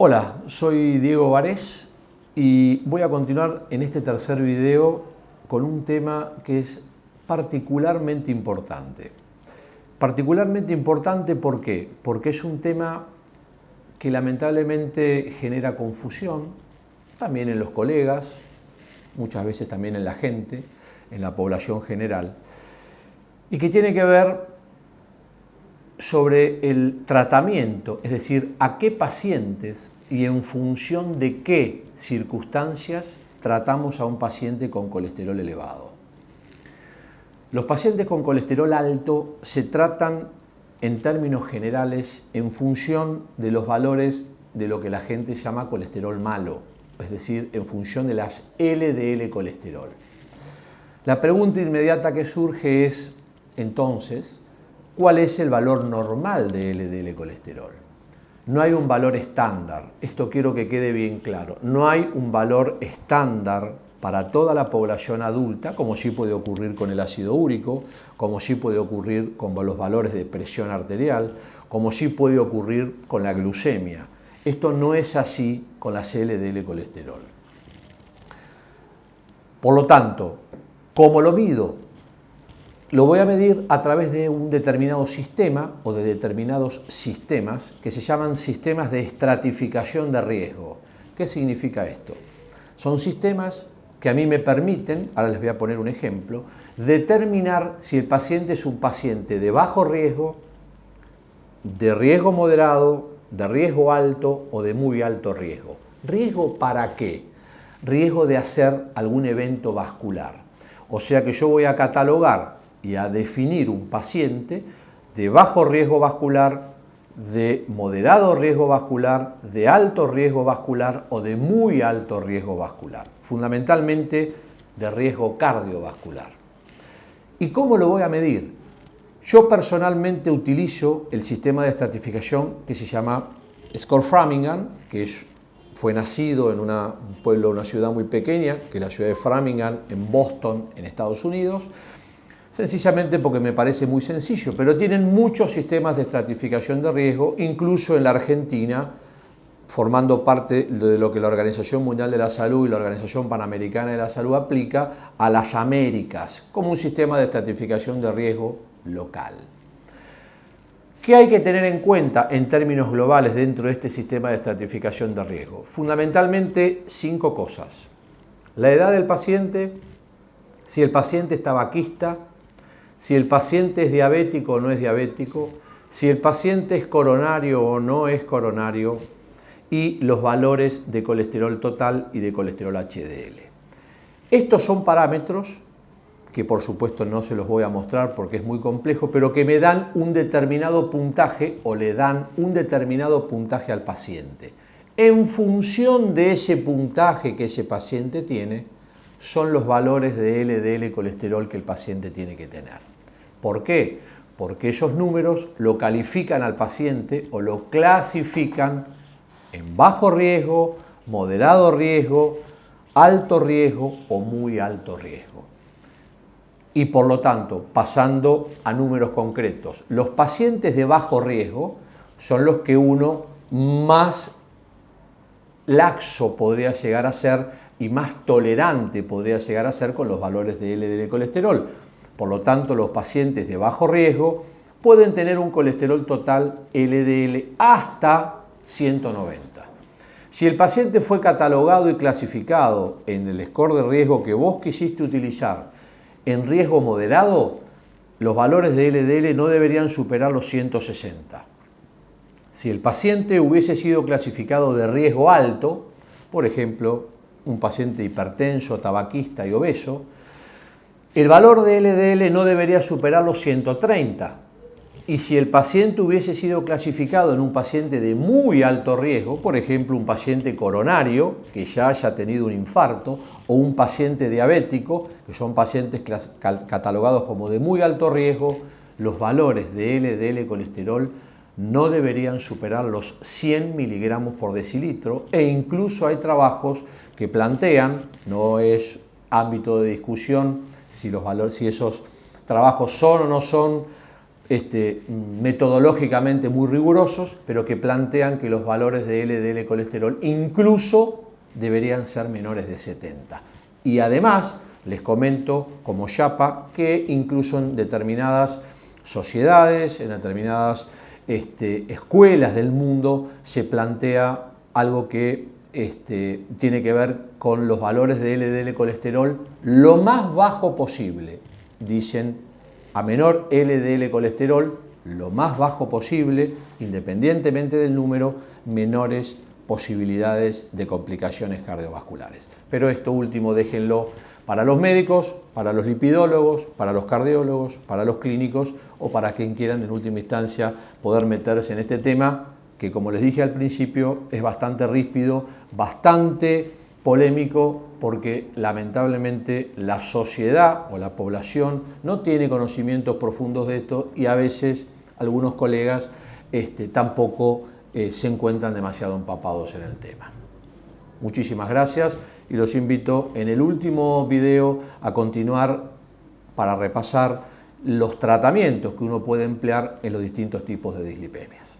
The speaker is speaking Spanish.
Hola, soy Diego Varés y voy a continuar en este tercer video con un tema que es particularmente importante. Particularmente importante, ¿por qué? Porque es un tema que lamentablemente genera confusión, también en los colegas, muchas veces también en la gente, en la población general, y que tiene que ver sobre el tratamiento, es decir, a qué pacientes y en función de qué circunstancias tratamos a un paciente con colesterol elevado. Los pacientes con colesterol alto se tratan en términos generales en función de los valores de lo que la gente llama colesterol malo, es decir, en función de las LDL colesterol. La pregunta inmediata que surge es, entonces, ¿cuál es el valor normal de LDL colesterol? No hay un valor estándar, esto quiero que quede bien claro. No hay un valor estándar para toda la población adulta, como sí puede ocurrir con el ácido úrico, como sí puede ocurrir con los valores de presión arterial, como sí puede ocurrir con la glucemia. Esto no es así con las LDL colesterol. Por lo tanto, ¿cómo lo mido? Lo voy a medir a través de un determinado sistema o de determinados sistemas que se llaman sistemas de estratificación de riesgo. ¿Qué significa esto? Son sistemas que a mí me permiten, ahora les voy a poner un ejemplo, determinar si el paciente es un paciente de bajo riesgo, de riesgo moderado, de riesgo alto o de muy alto riesgo. ¿Riesgo para qué? Riesgo de hacer algún evento vascular. O sea que yo voy a catalogar y a definir un paciente de bajo riesgo vascular, de moderado riesgo vascular, de alto riesgo vascular o de muy alto riesgo vascular, fundamentalmente de riesgo cardiovascular. ¿Y cómo lo voy a medir? Yo personalmente utilizo el sistema de estratificación que se llama Score-Framingham, que fue nacido en un pueblo, una ciudad muy pequeña, que es la ciudad de Framingham, en Boston, en Estados Unidos, sencillamente porque me parece muy sencillo, pero tienen muchos sistemas de estratificación de riesgo, incluso en la Argentina, formando parte de lo que la Organización Mundial de la Salud y la Organización Panamericana de la Salud aplica a las Américas, como un sistema de estratificación de riesgo local. ¿Qué hay que tener en cuenta en términos globales dentro de este sistema de estratificación de riesgo? Fundamentalmente 5 cosas. La edad del paciente, si el paciente es tabaquista, si el paciente es diabético o no es diabético, si el paciente es coronario o no es coronario y los valores de colesterol total y de colesterol HDL. Estos son parámetros que por supuesto no se los voy a mostrar porque es muy complejo, pero que me dan un determinado puntaje o le dan un determinado puntaje al paciente. En función de ese puntaje que ese paciente tiene, son los valores de LDL colesterol que el paciente tiene que tener. ¿Por qué? Porque esos números lo califican al paciente o lo clasifican en bajo riesgo, moderado riesgo, alto riesgo o muy alto riesgo. Y por lo tanto, pasando a números concretos, los pacientes de bajo riesgo son los que uno más laxo podría llegar a ser y más tolerante podría llegar a ser con los valores de LDL colesterol. Por lo tanto, los pacientes de bajo riesgo pueden tener un colesterol total LDL hasta 190. Si el paciente fue catalogado y clasificado en el score de riesgo que vos quisiste utilizar en riesgo moderado, los valores de LDL no deberían superar los 160. Si el paciente hubiese sido clasificado de riesgo alto, por ejemplo, un paciente hipertenso, tabaquista y obeso, el valor de LDL no debería superar los 130. Y si el paciente hubiese sido clasificado en un paciente de muy alto riesgo, por ejemplo, un paciente coronario que ya haya tenido un infarto, o un paciente diabético, que son pacientes catalogados como de muy alto riesgo, los valores de LDL colesterol no deberían superar los 100 miligramos por decilitro, e incluso hay trabajos que plantean, no es ámbito de discusión si esos trabajos son o no son metodológicamente muy rigurosos, pero que plantean que los valores de LDL colesterol incluso deberían ser menores de 70. Y además, les comento como Yapa que incluso en determinadas sociedades, en determinadas escuelas del mundo, se plantea algo que tiene que ver con los valores de LDL colesterol lo más bajo posible. Dicen, a menor LDL colesterol, lo más bajo posible, independientemente del número, menores posibilidades de complicaciones cardiovasculares. Pero esto último déjenlo para los médicos, para los lipidólogos, para los cardiólogos, para los clínicos o para quien quieran en última instancia poder meterse en este tema que, como les dije al principio, es bastante ríspido, bastante polémico, porque lamentablemente la sociedad o la población no tiene conocimientos profundos de esto y a veces algunos colegas tampoco se encuentran demasiado empapados en el tema. Muchísimas gracias y los invito en el último video a continuar para repasar los tratamientos que uno puede emplear en los distintos tipos de dislipemias.